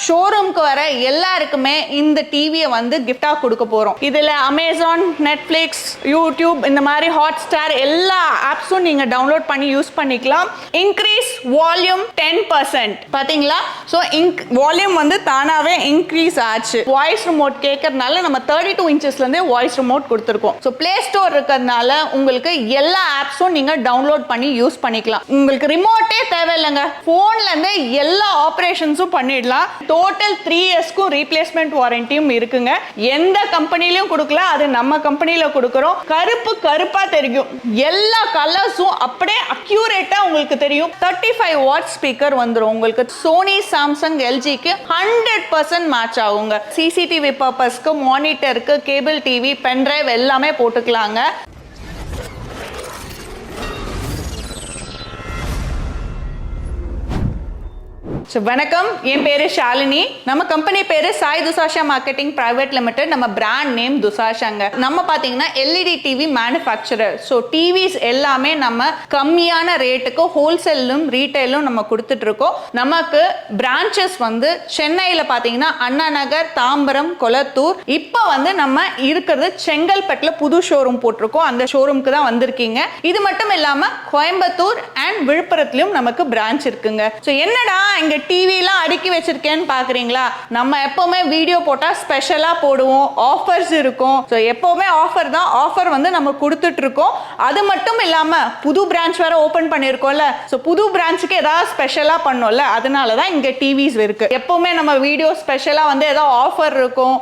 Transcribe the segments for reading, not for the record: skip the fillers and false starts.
ஷோரூம்க்கு வர எல்லாருக்குமே இந்த டிவியை வந்து கிஃப்டா கொடுக்க போறோம். இதுல அமேசான், நெட்ஃபிளிக்ஸ், யூடியூப் இந்த மாதிரி ஹாட்ஸ்டார் எல்லா ஆப்ஸும் நீங்க டவுன்லோட் பண்ணி யூஸ் பண்ணிக்கலாம். Increase volume 10%. பாத்தீங்களா? ஸோ வால்யூம் வந்து தானாவே இன்க்ரீஸ் ஆச்சு. வாய்ஸ் ரிமோட் கேட்கறதுனால நம்ம 32 இன்ச்சஸ்ல இருந்தே வாய்ஸ் ரிமோட் கொடுத்துருக்கோம். ஸோ பிளே ஸ்டோர் இருக்கிறதுனால உங்களுக்கு எல்லா ஆப்ஸும் நீங்க டவுன்லோட் பண்ணி யூஸ் பண்ணிக்கலாம். உங்களுக்கு ரிமோட்டே தேவையில்லைங்க, போன்ல இருந்து எல்லா ஆபரேஷன்ஸும் பண்ணிடலாம். டோட்டல் 3 இயர்ஸ்க்கும் ரீப்ளேஸ்மெண்ட் வாரண்டியும் இருக்குங்க. எந்த கம்பெனிலையும் கொடுக்கல, அது நம்ம கம்பெனில கொடுக்கிறோம். கருப்பா தெரியும், எல்லா கலர்ஸும் அப்படியே அக்யூரேட்டா உங்களுக்கு தெரியும். 35 வாட் ஸ்பீக்கர் வந்துடும் உங்களுக்கு. சோனி, சாம்சங், எல்ஜிக்கு 100% மேட்ச் ஆகுங்க. சிசிடிவி பர்பஸ்க்கு, மானிட்டருக்கு, கேபிள் டிவி, பென்டிரைவ் எல்லாமே போட்டுக்கலாங்க. வணக்கம், என் பேரு ஷாலினி. நம்ம கம்பெனி பேரு சாய் துசாஷா மார்க்கெட்டிங் பிரைவேட் லிமிடெட். நம்ம பிராண்ட் நேம் துசாஷாங்க. நம்ம பாத்தீங்கன்னா LED TV manufacturer. So TVS எல்லாமே நம்ம கம்மியான ரேட்டுக்கு ஹோல்சேலும் ரீட்டைலும் நம்ம கொடுத்துட்டு இருக்கோம். நமக்கு பிரான்ச்சஸ் வந்து சென்னையில பாத்தீங்கன்னா அண்ணா நகர், தாம்பரம், கொளத்தூர். இப்போ வந்து நம்ம இருக்கிறது செங்கல்பட்டுல புது ஷோரூம் போட்டிருக்கோம். அந்த ஷோரூம்க்கு தான் வந்திருக்கீங்க. இது மட்டும் இல்லாம கோயம்புத்தூர் அண்ட் விழுப்புரத்திலும் நமக்கு பிரான்ச் இருக்குங்க. ஸோ என்னடா இங்க டிவி எல்லாம் அடுக்கி வச்சிருக்கேன்னு பாக்குறீங்களா? நம்ம எப்பவுமே வீடியோ போட்டா ஸ்பெஷலா போடுவோம், ஆஃபர்ஸ் இருக்கும். ஸோ எப்பவுமே ஆஃபர் தான். ஆஃபர் வந்து நம்ம கொடுத்துட்டு இருக்கோம். அது மட்டும் இல்லாம புது பிரான்ச் வேற ஓபன் பண்ணிருக்கோம்ல. ஸோ புது பிரான்ச்சுக்கு ஏதாவது ஸ்பெஷலா பண்ணோம்ல, அதனாலதான் இங்க டிவிஸ் இருக்கு. எப்பவுமே நம்ம வீடியோ ஸ்பெஷலா வந்து ஏதாவது ஆஃபர் இருக்கும்,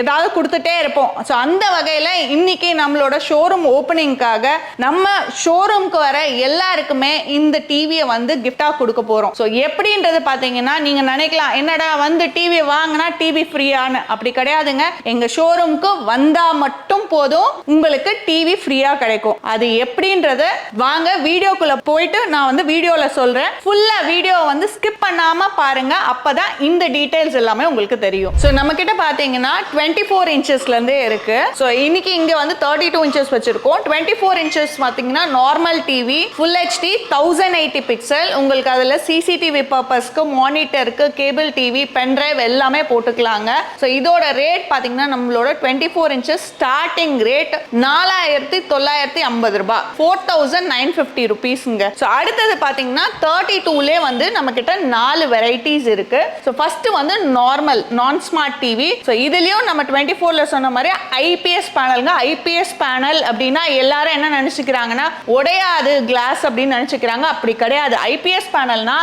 ஏதாவது கொடுத்துட்டே இருப்போம். ஸோ அந்த வகையில இன்னைக்கு நம்மளோட ஷோரூம் ஓபனிங்காக நம்ம ஷோரூம்க்கு வர எல்லாருக்குமே இந்த டிவியை வந்து கிஃப்டா கொடுக்க போறோம். ஸோ எப்படின்றது பாத்தீங்கன்னா நீங்க நினைக்கலாம், என்னடா வந்து டிவி வாங்கினா டிவி ஃப்ரீயானு. அப்படி கிடையாதுங்க. எங்க ஷோரூம்க்கு வந்தா மட்டும் போதும் உங்களுக்கு டிவி ஃப்ரீயா கிடைக்கும். அது எப்படின்றத வாங்க வீடியோக்குள்ள போயிட்டு நான் வந்து வீடியோல சொல்றேன். ஃபுல்லா வீடியோ வந்து ஸ்கிப் பண்ணாம பாருங்க, அப்பதான் இந்த டீடைல்ஸ் எல்லாமே உங்களுக்கு தெரியும். சோ நம்ம கிட்ட பாத்தீங்கன்னா 24 இன்ச்சஸ்ல இருந்தே இருக்கு. சோ இன்னைக்கு இங்க வந்து 32 இன்ச்சஸ் வச்சிருக்கோம். 24 இன்ச்சஸ் பாத்தீங்கன்னா normal TV, full HD 1080 pixel. உங்களுக்கு அதுல சிசிடிவி பர்பஸ்க்கு, மானிட்டருக்கு, கேபிள் டிவி, பென்டிரைவ் எல்லாமே போட்டுக்கலாங்க. ஸோ இதோட ரேட் பாத்தீங்கன்னா நம்மளோட 24 இன்ச்சஸ் ஸ்டார்டிங் ரேட் 4950 ரூபாய், 4950 ருபீஸ்ங்க. ஸோ அடுத்தது பாத்தீங்கன்னா 32லே வந்து நம்ம கிட்ட 4 வெரைட்டிஸ் இருக்கு. ஸோ ஃபர்ஸ்ட் வந்து நார்மல் நான் ஸ்மார்ட் டிவி. ஸோ இதுலயும் நம்ம 24ல சொன்ன மாதிரி ஐபிஎஸ் பேனல்ங்க. ஐபிஎஸ் பேனல் அப்படின்னா எல்லாரும் என்ன நினைச்சுக்கிறாங்கன்னா உடையாது கிளாஸ் அப்படின்னு நினைச்சுக்கிறாங்க. அப்படி கிடையாது. ஐபிஎஸ் பேனல்னா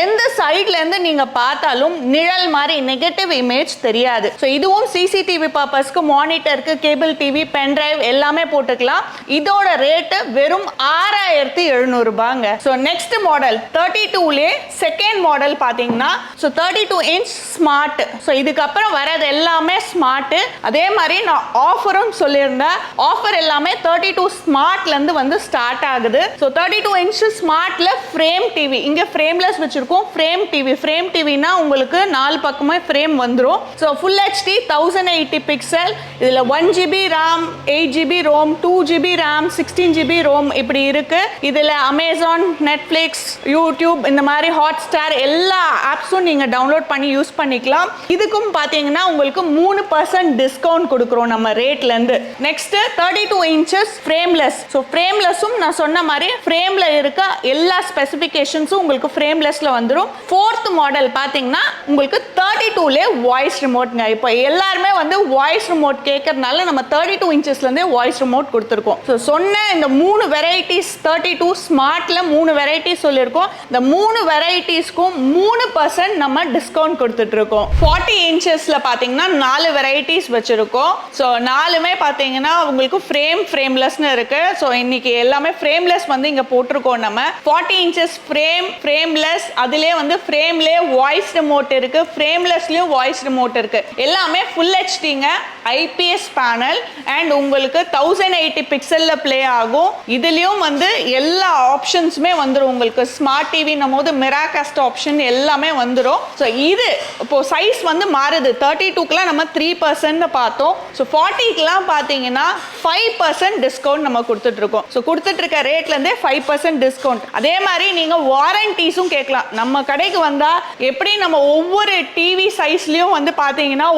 எந்த சைட்ல இருந்து நீங்க பார்த்தாலும் நிழல் மாதிரி நெகட்டிவ் இமேஜ் தெரியாது. சோ இதுவும் சிசிடிவி பர்பஸ்க்கு, மானிட்டருக்கு, கேபிள் டிவி, பென்டிரைவ் எல்லாமே போட்டுக்கலாம். இதோட ரேட் வெறும் 6700 ரூபாய்ங்க. சோ நெக்ஸ்ட் மாடல் 32லே செகண்ட் மாடல் பாத்தீங்கன்னா 32 இன்ச் ஸ்மார்ட். சோ இதுக்கு அப்புறம் வரது எல்லாமே ஸ்மார்ட். அதே மாதிரி நான் ஆஃபரும் சொல்லியிருந்தேன். ஆஃபர் எல்லாமே 32 ஸ்மார்ட்ல இருந்து வந்து ஸ்டார்ட் ஆகுது. சோ 32 இன்ச் ஸ்மார்ட்ல ஃப்ரேம் டிவி, இங்க ஃப்ரேம்லெஸ் வச்சிருக்கோம். ஃப்ரேம் டிவி, ஃப்ரேம் டிவினா உங்களுக்கு 4 பக்கமே ஃப்ரேம் வந்துரும். So full HD 1080 pixel. இதில் 1GB RAM, 8GB ROM, 2GB RAM, 16GB ROM இப்படி இருக்கு. இதில் அமேசான், நெட்ஃபிளிக்ஸ், யூடியூப் இந்த மாதிரி ஹாட்ஸ்டார் எல்லா ஆப்ஸும் நீங்க டவுன்லோட் பண்ணி யூஸ் பண்ணிக்கலாம். இதுக்கும் பார்த்தீங்கன்னா உங்களுக்கு 3% டிஸ்கவுண்ட் கொடுக்குறோம் நம்ம ரேட்ல இருந்து. Next 32 inches frameless. ஸோ ஃப்ரேம்லெஸ்ஸும் நான் சொன்ன மாதிரி ஃப்ரேம்ல இருக்க எல்லா ஸ்பெசிஃபிகேஷன்ஸும் உங்களுக்கு ஃப்ரேம்லெஸ்ல வந்துடும். ஃபோர்த் மாடல் பாத்தீங்கன்னா உங்களுக்கு 32லே வாய்ஸ் ரிமோட்ங்க. இப்போ எல்லாருமே வந்து வாய்ஸ் ரிமோட் கேட்கறதுனால நம்ம 32 இன்ச்சஸ்ல இருந்தே வாய்ஸ் ரிமோட் கொடுத்துருக்கோம். ஸோ சொன்ன இந்த 3 வெரைட்டிஸ் 32 ஸ்மார்ட்ல 3 வெரைட்டிஸ் சொல்லியிருக்கோம். இந்த 3 வெரைட்டிஸ்க்கும் 3% நம்ம டிஸ்கவுண்ட் கொடுத்துட்டு இருக்கோம். 40 இன்ச்சஸ்ல பாத்தீங்கன்னா 4 வெரைட்டிஸ் வச்சிருக்கோம். ஸோ 4மே பாத்தீங்கன்னா உங்களுக்கு ஃப்ரேம்லெஸ்னு இருக்கு. ஸோ இன்னைக்கு எல்லாமே ஃப்ரேம்லெஸ் வந்து இங்க போட்டிருக்கோம். நம்ம 40 இன்ச்சஸ் ஃப்ரேம்லெஸ், அதுலயே வந்து ஃப்ரேம்லயே வாய்ஸ் ரிமோட் இருக்கு, ஃப்ரேம்லெஸ்லயும் வாய்ஸ் ரிமோட் இருக்கு. எல்லாமே ஃபுல் HDங்க, ஐபிஎஸ் பேனல் அண்ட் உங்களுக்கு 1080 பிக்சல்ல ப்ளே ஆகும். இதுலயும் வந்து எல்லா ஆப்ஷன்ஸுமே வந்துடும். உங்களுக்கு ஸ்மார்ட் டிவி போது மிராகாஸ்ட் ஆப்ஷன் எல்லாமே வந்துடும். ஸோ இது இப்போ சைஸ் வந்து மாறுது. 32க்குலாம் நம்ம 3% பார்த்தோம். ஸோ 40க்குலாம் பார்த்தீங்கன்னா 5% டிஸ்கவுண்ட் நம்ம கொடுத்துட்டு இருக்கோம். ஸோ கொடுத்துட்டு இருக்க ரேட்ல இருந்தே 5% டிஸ்கவுண்ட். அதே மாதிரி நீங்க வாரண்டிஸும் கேட்கலாம். நம்ம கடைக்கு வந்தா எப்படி நம்ம ஒவ்வொரு டிவி சைஸ்லயும் வந்து பாத்தீங்கன்னா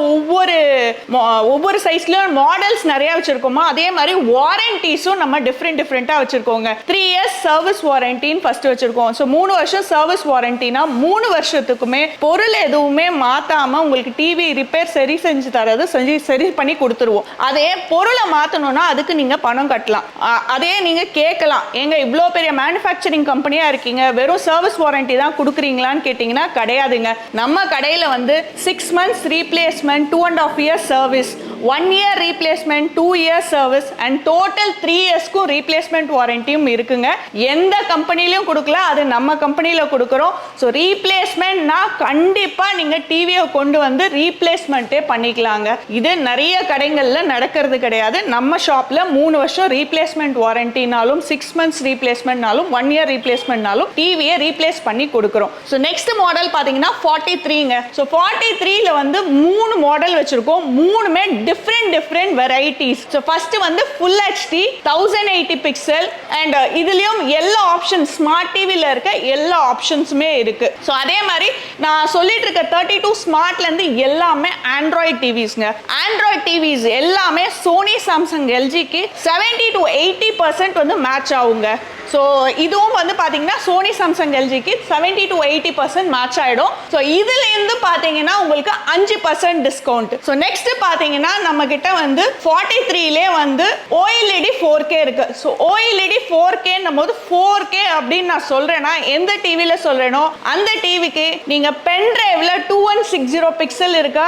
ஒவ்வொரு சைஸ்லயும் மாடல்ஸ் நிறைய வச்சிருக்கோமோ அதே மாதிரி வாரண்டிஸும் நம்ம டிஃப்ரெண்டா வச்சிருக்கோங்க. 3 இயர்ஸ் சர்வீஸ் வாரண்டின்னு ஃபர்ஸ்ட் வச்சிருக்கோம். ஸோ 3 வருஷம் சர்வீஸ் வாரண்டினா 3 வருஷத்துக்குமே பொருள் எதுவுமே மாத்தாம உங்களுக்கு டிவி ரிப்பேர் சரி செஞ்சு தரது சரி பண்ணி கொடுத்துருவோம். அதே பொருளை மாத்தணும்னா அதுக்கு நீங்க பணம் கட்டலாம். அதே நீங்க கேட்கலாம், எங்க இவ்வளோ பெரிய மேனுஃபேக்சரிங் கம்பெனியா இருக்கீங்க, வெறும் சர்வீஸ் வாரண்டி தான் கொடுக்குறீங்களான்னு கேட்டீங்கன்னா கிடையாதுங்க. நம்ம கடையில வந்து 6 months replacement, 2.5 years service, 1 year replacement, 2 years service and total 3 yearsக்கும் ரீப்ளேஸ்மெண்ட் வாரண்டியும் இருக்குங்க. எந்த கம்பெனிலையும் கொடுக்கல, அது நம்ம கம்பெனியில கொடுக்குறோம். ஸோ ரீப்ளேஸ்மெண்ட்னா கண்டிப்பா நீங்க டிவியை கொண்டு வந்து ரீப்ளேஸ்மெண்ட்டே பண்ணிக்கலாங்க. இது நிறைய கடைகள்ல நடக்கிறது கிடையாது. நம்ம ஷாப்ல 3 வருஷம் ரீப்ளேஸ்மெண்ட் வாரண்டினாலும் 6 months ரீப்ளேஸ்மெண்ட்னாலும் 1 year ரீப்ளேஸ்மெண்ட்னாலும் டிவியை ரீப்ளேஸ் பண்ணி கொடுக்குறோம். ஸோ நெக்ஸ்ட் மாடல் பாத்தீங்கன்னா 43ங்க. ஸோ 43ல வந்து 3 மாடல் வச்சிருக்கோம். மூணுமே டிஃப்ரெண்ட் வெரைட்டிஸ். ஸோ ஃபர்ஸ்ட் வந்து ஃபுல் HD 1080 பிக்சல் அண்ட் இதுலயும் எல்லா ஆப்ஷன் ஸ்மார்ட் டிவில இருக்க எல்லா ஆப்ஷன்ஸுமே இருக்கு. ஸோ அதே மாதிரி நான் சொல்லிட்டு இருக்க 32 ஸ்மார்ட்ல இருந்து எல்லாமே ஆண்ட்ராய்ட் டிவிஸ்ங்க. ஆண்ட்ராய்ட் டிவிஸ் எல்லாமே சோனி, சாம்சங், எல்ஜிக்கு 70 to 80% வந்து மேட்ச் ஆகுங்க. ஸோ இதுவும் வந்து பார்த்தீங்கன்னா சோனி, சாம்சங், எல்ஜிக்கு 70 to 80% மேட்ச் ஆகிடும். ஸோ இதுலேருந்து பார்த்தீங்கன்னா உங்களுக்கு 5% டிஸ்கவுண்ட். ஸோ நெக்ஸ்ட் பார்த்தீங்கன்னா நம்ம கிட்ட வந்து 43லே வந்து OLED 4K இருக்கு. ஸோ OLED 4K போது 4K அப்படின்னு நான் சொல்றேன்னா எந்த டிவியில் சொல்றேனோ அந்த டிவிக்கு நீங்க பென் டிரைவ்ல 2160 பிக்சல் இருக்க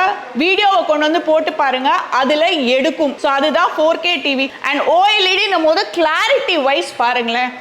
வீடியோவை கொண்டு வந்து போட்டு பாருங்க, அதுல எடுக்கும். ஸோ அதுதான் 4K டிவி. அண்ட் OLED போது கிளாரிட்டி வைஸ் பாருங்களேன்,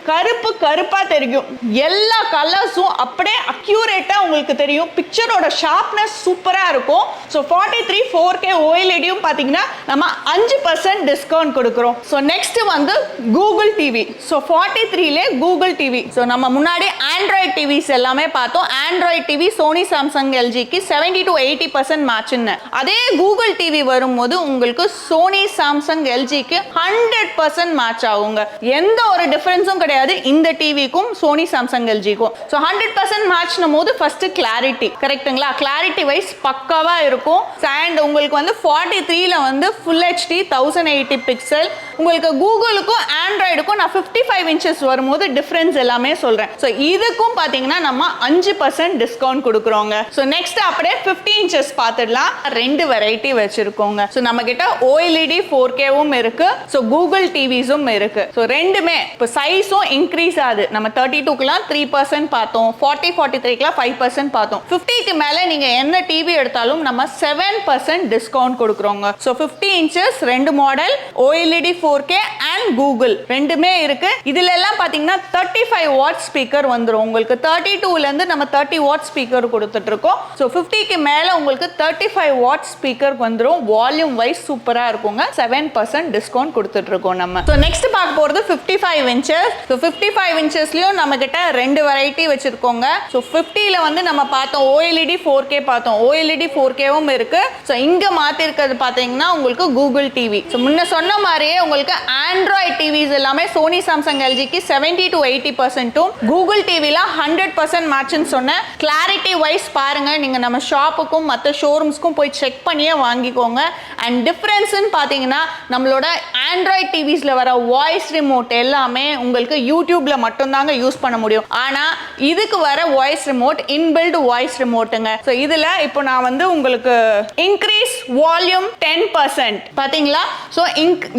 கருப்பா தெரியும். எல்லா கலர்ஸும் அப்படியே அக்யூரேட்டா உங்களுக்கு தெரியும். பிக்சரோட ஷார்ப்னஸ் சூப்பரா இருக்கும். ஸோ 43 4K OLEDயும் பாத்தீங்கன்னா நம்ம 5% டிஸ்கவுண்ட் கொடுக்குறோம். ஸோ நெக்ஸ்ட் வந்து கூகுள் டிவி. ஸோ 43லே கூகுள் டிவி. ஸோ நம்ம முன்னாடி ஆண்ட்ராய்ட் டிவிஸ் எல்லாமே பார்த்தோம். ஆண்ட்ராய்ட் டிவி சோனி, சாம்சங், எல்ஜிக்கு 70 to 80% மேட்ச்னு. அதே கூகுள் டிவி வரும்போது உங்களுக்கு சோனி, சாம்சங், எல்ஜிக்கு 100% மேட்ச் ஆகுங்க. எந்த ஒரு டிஃபரன்ஸும் கிடையாது இந்த டிவிக்கும் சோனி, சாம்சங், எல்ஜிக்கும். ஸோ 100% மேட்ச்னும் போது ஃபர்ஸ்ட் கிளாரிட்டி கரெக்ட்டுங்களா? கிளாரிட்டி வைஸ் பக்காவா இருக்கும். அண்ட் உங்களுக்கு வந்து 43ல வந்து ஃபுல் HD 1080 பிக்சல். உங்களுக்கு கூகுளுக்கும் ஆண்ட்ராய்டுக்கும் நான் 55 inches வரும்போது டிஃபரன்ஸ் எல்லாமே சொல்றேன். ஸோ இதுக்கும் பாத்தீங்கன்னா நம்ம 5% டிஸ்கவுண்ட் கொடுக்குறோங்க. ஸோ நெக்ஸ்ட் அப்படியே 50 inches பார்த்துடலாம். 2 வெரைட்டி வச்சிருக்கோங்க. ஸோ நம்ம கிட்ட OLED 4Kவும் இருக்கு. ஸோ கூகுள் டிவிஸும் இருக்கு. ஸோ ரெண்டுமே இப்போ சைஸும் இன்க்ரீஸ் ஆகுது. நம்ம 32க்குலாம் 3% பார்த்தோம், 40 43க்குலாம் 5% பார்த்தோம். 50க்கு மேல நீங்க என்ன டிவி எடுத்தாலும் நம்ம 7% டிஸ்கவுண்ட் கொடுக்குறோங்க. So 50 inches 2 model, OLED 4K and Google ரெண்டுமே இருக்கு. இதுல எல்லாம் பாத்தீங்கன்னா 35 வாட் ஸ்பீக்கர் வந்துரும். உங்களுக்கு 32ல இருந்து நம்ம 30 வாட் ஸ்பீக்கர் கொடுத்துட்டு இருக்கோம். ஸோ 50க்கு மேல உங்களுக்கு 35 வாட் ஸ்பீக்கர் வந்துரும். வால்யூம் வைஸ் சூப்பரா இருக்குங்க. 7% டிஸ்கவுண்ட் கொடுத்துட்டு இருக்கோம் நம்ம. ஸோ நெக்ஸ்ட் பார்க்க போறது 55 inches. ஸோ 55 inchesலயும் நம்ம கிட்ட 2 வெரைட்டி வச்சிருக்கோங்க. ஸோ 50ல வந்து நம்ம பார்த்தோம் OLED 4K பார்த்தோம். OLED 4Kவும் இருக்கு. ஸோ இங்க மாத்தி இருக்கிறது பாத்தீங்கன்னா உங்களுக்கு கூகுள் டிவி. ஸோ முன்ன சொன்ன மாதிரியே உங்களுக்கு ஆண்ட்ராய்ட் டிவிஸ் எல்லாமே சோனி, சாம்சங், எல்ஜிக்கு 70 to 80%ம் கூகுள் டிவில 100% மேட்ச்னு சொன்னேன். கிளாரிட்டி வைஸ் பாருங்க, நீங்க நம்ம ஷாப்புக்கும் மற்ற ஷோரூம்ஸ்க்கும் போய் செக் பண்ணியே வாங்கிக்கோங்க. அண்ட் டிஃபரன்ஸ்னு பாத்தீங்கன்னா நம்மளோட ஆண்ட்ராய்ட் டிவிஸ்ல வர வாய்ஸ் ரிமோட் எல்லாமே உங்களுக்கு யூடியூப்ல மட்டும் தாங்க யூஸ் பண்ண முடியும். ஆனா இதுக்கு வர வாய்ஸ் ரிமோட் இன்பில்ட் வாய்ஸ் ரிமோட்டுங்க. ஸோ இதுல இப்போ நான் வந்து உங்களுக்கு இன்க்ரீஸ் வால்யூம் 10% பாத்தீங்களா? ஸோ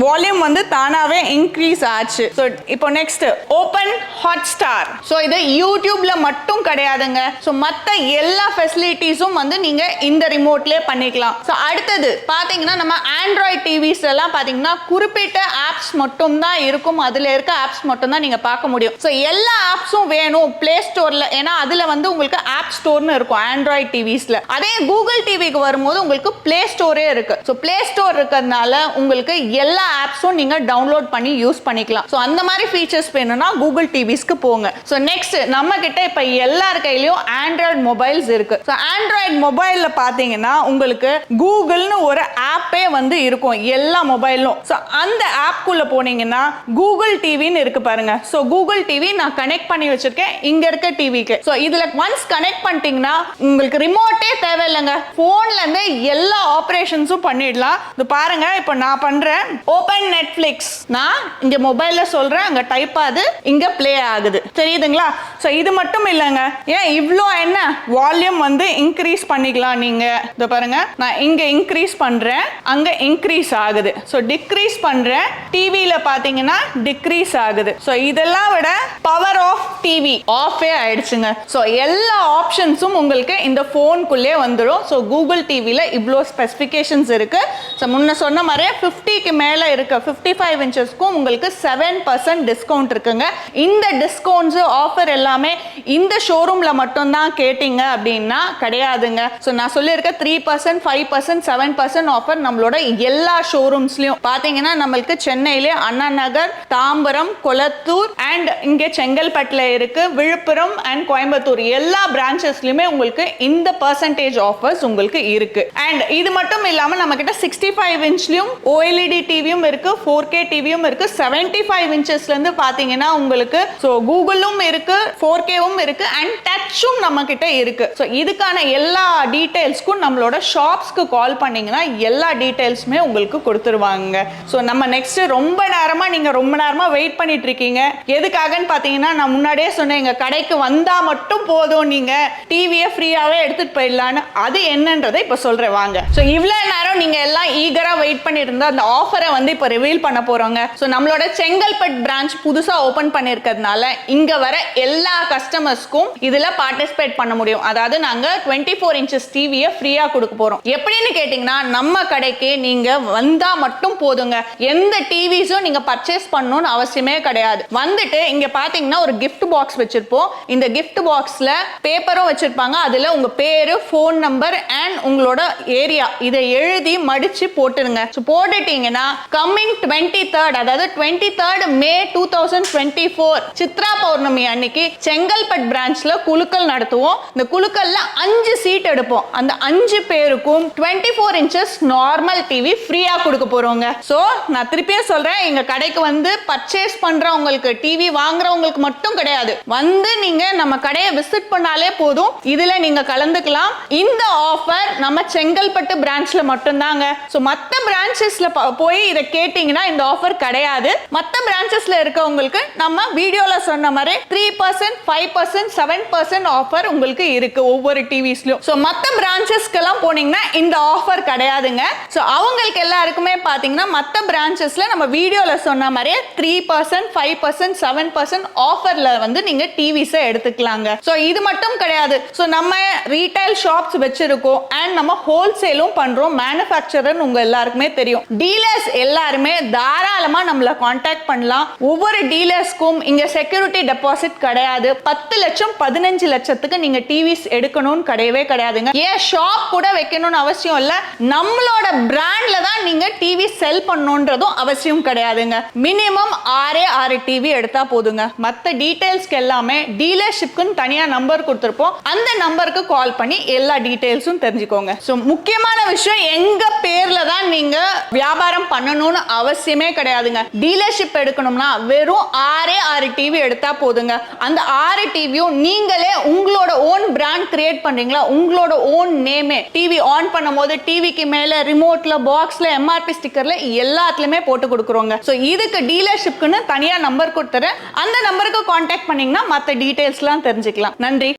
வால்யூம் வந்து தானாவே இன்க்ரீஸ் ஆச்சு. ஸோ இப்போ நெக்ஸ்ட் ஓபன் ஹாட்ஸ்டார். ஸோ இது யூடியூப்ல மட்டும் கிடையாதுங்க. ஸோ மற்ற எல்லா ஃபெசிலிட்டிஸும் வந்து நீங்க இந்த ரிமோட்லயே பண்ணிக்கலாம். ஸோ அடுத்தது பாத்தீங்கன்னா நம்ம ஆண்ட்ராய்ட் டிவிஸ் எல்லாம் பாத்தீங்கன்னா குறிப்பிட்ட ஆப்ஸ் மட்டும் தான் இருக்கும். அதுல இருக்க ஆப்ஸ் மட்டும் தான் நீங்க பார்க்க முடியும். ஸோ எல்லா ஆப்ஸும் வேணும் பிளே ஸ்டோர்ல, ஏன்னா அதுல வந்து உங்களுக்கு ஆப் ஸ்டோர்னு இருக்கும் ஆண்ட்ராய்ட் டிவிஸ்ல. அதே கூகுள் டிவிக்கு வரும்போது உங்களுக்கு பிளே ஸ்டோரே இருக்கு. ஸோ பிளே ஸ்டோர் இருக்கிறதுனால உங்களுக்கு எல்லா ஆப்ஸும் ஆப்ஸும் நீங்க டவுன்லோட் பண்ணி யூஸ் பண்ணிக்கலாம். ஸோ அந்த மாதிரி ஃபீச்சர்ஸ் வேணும்னா கூகுள் டிவிஸ்க்கு போங்க. ஸோ நெக்ஸ்ட் நம்ம கிட்ட இப்ப எல்லார் கையிலயும் ஆண்ட்ராய்டு மொபைல்ஸ் இருக்கு. ஸோ ஆண்ட்ராய்டு மொபைல்ல பாத்தீங்கன்னா உங்களுக்கு கூகுள்னு ஒரு ஆப்பே வந்து இருக்கும் எல்லா மொபைலும். ஸோ அந்த ஆப்குள்ள போனீங்கன்னா கூகுள் டிவின்னு இருக்கு பாருங்க. ஸோ கூகுள் டிவி நான் கனெக்ட் பண்ணி வச்சிருக்கேன் இங்க இருக்க டிவிக்கு. ஸோ இதுல ஒன்ஸ் கனெக்ட் பண்ணிட்டீங்கன்னா உங்களுக்கு ரிமோட்டே தேவையில்லைங்க. போன்ல இருந்து எல்லா ஆபரேஷன்ஸும் பண்ணிடலாம். இது பாருங்க, இப்போ நான் பண்றேன் ஓபன் நெட்ஃபிளிக்ஸ். நான் இங்க மொபைல்ல சொல்றேன், அங்க டைப் ஆகுது, இங்க பிளே ஆகுது. தெரியுதுங்களா? ஸோ இது மட்டும் இல்லைங்க, ஏன் இவ்வளோ என்ன வால்யூம் வந்து இன்க்ரீஸ் பண்ணிக்கலாம் நீங்க. இத பாருங்க, நான் இங்க இன்க்ரீஸ் பண்றேன், அங்க இன்க்ரீஸ் ஆகுது. ஸோ டிக்ரீஸ் பண்றேன், டிவில பாத்தீங்கன்னா டிக்ரீஸ் ஆகுது. ஸோ இதெல்லாம் விட பவர் ஆஃப் டிவி ஆஃபே ஆயிடுச்சுங்க. ஸோ எல்லா ஆப்ஷன்ஸும் உங்களுக்கு இந்த போனுக்குள்ளே வந்துடும். ஸோ கூகுள் டிவில இவ்வளோ ஸ்பெசிஃபிகேஷன்ஸ் இருக்கு. ஸோ முன்ன சொன்ன மாதிரி 50க்கு மேல இருக்க 55 இன்ச்சஸ்க்கும் உங்களுக்கு 7% டிஸ்கவுண்ட் இருக்குங்க. இந்த டிஸ்கவுண்ட்ஸ் ஆஃபர் எல்லாமே இந்த ஷோரூம்ல மட்டும் தான் கேட்டீங்க அப்படின்னா கிடையாதுங்க. ஸோ நான் சொல்லியிருக்க 3%, 5%, 7% ஆஃபர் நம்மளோட எல்லா ஷோரூம்ஸ்லயும் பாத்தீங்கன்னா நம்மளுக்கு சென்னையிலே அண்ணா நகர், தாம்பரம், கொளத்தூர் அண்ட் இங்கே செங்கல்பட்டுல இருக்கு, விழுப்புரம் அண்ட் கோயம்புத்தூர் எல்லா பிரான்ச்சஸ்லயுமே உங்களுக்கு இந்த பர்சன்டேஜ் ஆஃபர்ஸ் உங்களுக்கு இருக்கு. அண்ட் இது மட்டும் இல்லாம நம்ம கிட்ட 65 இன்ச்லயும் OLED டிவியும் இருக்கு, 4K டிவியும் இருக்கு. 75 இன்ச்சஸ்ல இருந்து பாத்தீங்கன்னா உங்களுக்கு ஸோ கூகுளும் இருக்கு, 4Kவும் இருக்கு அண்ட் டச்சும் நம்ம கிட்ட இருக்கு. ஸோ இதுக்கான எல்லா டீடைல்ஸ்க்கும் நம்மளோட ஷாப்ஸ்க்கு கால் பண்ணீங்கன்னா எல்லா டீடைல்ஸுமே உங்களுக்கு கொடுத்துருவாங்க. ஸோ நம்ம நெக்ஸ்ட் ரொம்ப நேரமா வெயிட் பண்ணிட்டு இருக்கீங்க. எதுக்காகன்னு பாத்தீங்கன்னா நான் முன்னாடியே சொன்னேன், எங்க கடைக்கு வந்தா மட்டும் போதும், நீங்க டிவியை ஃப்ரீயாவே எடுத்துட்டு போயிடலான்னு. அது என்னன்றதை இப்ப சொல்றேன் வாங்க. ஸோ இவ்வளவு நேரம் நீங்க எல்லாம் ஈகரா வெயிட் பண்ணிருந்தா அந்த ஆஃபரை வந்து இப்ப ரிவீல் பண்ண போறோங்க. ஸோ நம்மளோட செங்கல்பட் பிரான்ச் புதுசா ஓபன் பண்ணிருக்கிறதுனால இங்க வர எல்லா கஸ்டமர்ஸ்க்கும் இதுல பார்ட்டிசிபேட் பண்ண முடியும். அதாவது நாங்க 24 இன்ச்சஸ் டிவியை ஃப்ரீயா கொடுக்க போறோம். எப்படின்னு கேட்டீங்கன்னா நம்ம கடைக்கு நீங்க வந்தா மட்டும் போதுங்க. எந்த டிவிஸும் நீங்க பர்ச்சேஸ் பண்ணணும்னு அவசியமே கிடையாது. வந்துட்டு இங்க பாத்தீங்கன்னா ஒரு gift பாக்ஸ் வச்சிருப்போம். இந்த gift பாக்ஸ்ல பேப்பரும் வச்சிருப்பாங்க. அதுல உங்க பேரு, போன் நம்பர் அண்ட் உங்களோட ஏரியா இதை எழுதி மடிச்சு போட்டுருங்க. போட்டுட்டீங்கன்னா கம்மிங் 23rd, அதாவது 23rd மே 2024 சித்ரா பௌர்ணமி அன்னைக்கு செங்கல்பட் பிரான்ச்ல குலுக்கல் நடத்துவோம். இந்த குலுக்கல்ல 5 சீட் எடுப்போம். அந்த 5 பேருக்கும் 24 இன்ச்சஸ் நார்மல் டிவி ஃப்ரீயா கொடுக்க போறோங்க. சோ நான் திருப்பியும் சொல்றேன், எங்க கடைக்கு வந்து பர்ச்சேஸ் பண்றவங்களுக்கு, டிவி வாங்குறவங்களுக்கு மட்டும் கிடையாது, வந்து நீங்க நம்ம கடையை விசிட் பண்ணாலே போதும், இதுல நீங்க கலந்துக்கலாம். இந்த ஆஃபர் நம்ம செங்கல்பட்டு பிரான்ச்ல மட்டும் தாங்க. சோ மத்த பிரான்ச்சஸ்ல போய் இத கேட்டீங்கன்னா இந்த ஆஃபர் கிடையாது. மத்த பிரான்ச்சஸ்ல இருக்கவங்களுக்கு நம்ம வீடியோல சொன்ன மாதிரி 3%, 5%, 7% ஆஃபர் உங்களுக்கு இருக்கு ஒவ்வொரு டிவிஸ்லயும். சோ மத்த பிரான்ச்சஸ்க்கெல்லாம் போனீங்கன்னா இந்த ஆஃபர் கிடையாதுங்க. சோ அவங்களுக்கு எல்லாருக்குமே பாத்தீங்கன்னா மத்த பிரான்ச்சஸ்ல நம்ம வீடியோல சொன்ன மாதிரி 3%, 5%, 7% ஆஃபர்ல வந்து நீங்க டிவிஸை எடுத்துக்கலாங்க. சோ இது மட்டும் கிடையாது. சோ நம்ம ரீட்டைல் ஷாப்ஸ் வச்சிருக்கோம் அண்ட் நம்ம ஹோல்சேலும் பண்றோம். மேனுஃபேக்சரர் உங்க எல்லாருக்குமே தெரியும். டீலர்ஸ் எல்லாருமே தாராளமா நம்மள கான்டாக்ட் பண்ணலாம். ஒவ்வொரு டீலர்ஸ்க்கும் இங்க செக்யூரிட்டி டெபாசிட் கிடையாது. 10 லட்சம் 15 லட்சத்துக்கு நீங்க டிவிஸ் எடுக்கணும்னு கிடையவே கிடையாதுங்க. ஏன் ஷாப் கூட வைக்கணும்னு அவசியம் இல்ல. நம்மளோட பிராண்ட்ல தான் நீங்க டிவி செல் பண்ணணும்ன்றதும் அவசியம் கிடையாதுங்க. மினிமம் 6 டிவி எடுத்தா போதுங்க. மத்த டீடைல்ஸ்க்கு எல்லாமே டீலர்ஷிப்க்கு தனியா நம்பர் கொடுத்திருப்போம். அந்த நம்பருக்கு கால் பண்ணி எல்லா டீடைல்ஸும் தெரிஞ்சுக்கோங்க. சோ முக்கியமான விஷயம், எங்க பேர்ல தான் நீங்க வியாபாரம் பண்ணணும்னு அவசியமே கிடையாதுங்க. டீலர்ஷிப் எடுக்கணும்னா வெறும் 6 டிவி எடுத்தா போதுங்க. அந்த 6 டிவியும் நீங்களே உங்களோட ஓன் பிராண்ட் கிரியேட் பண்றீங்களா, உங்களோட ஓன் நேமே டிவி ஆன் பண்ணும்போது டிவிக்கு மேல ரிமோட்ல, பாக்ஸ்ல, MRP ஸ்டிக்கர்ல எல்லாத்துலயுமே போட்டு கொடுக்குறோங்க. சோ இதுக்கு டீலர்ஷிப்க்குன்னு தனியா நம்பர் கொடுத்துறேன். அந்த நம்பருக்கு கான்டாக்ட் பண்ணீங்கன்னா மத்த டீடைல்ஸ்லாம் தெரிஞ்சுக்கலாம். நன்றி.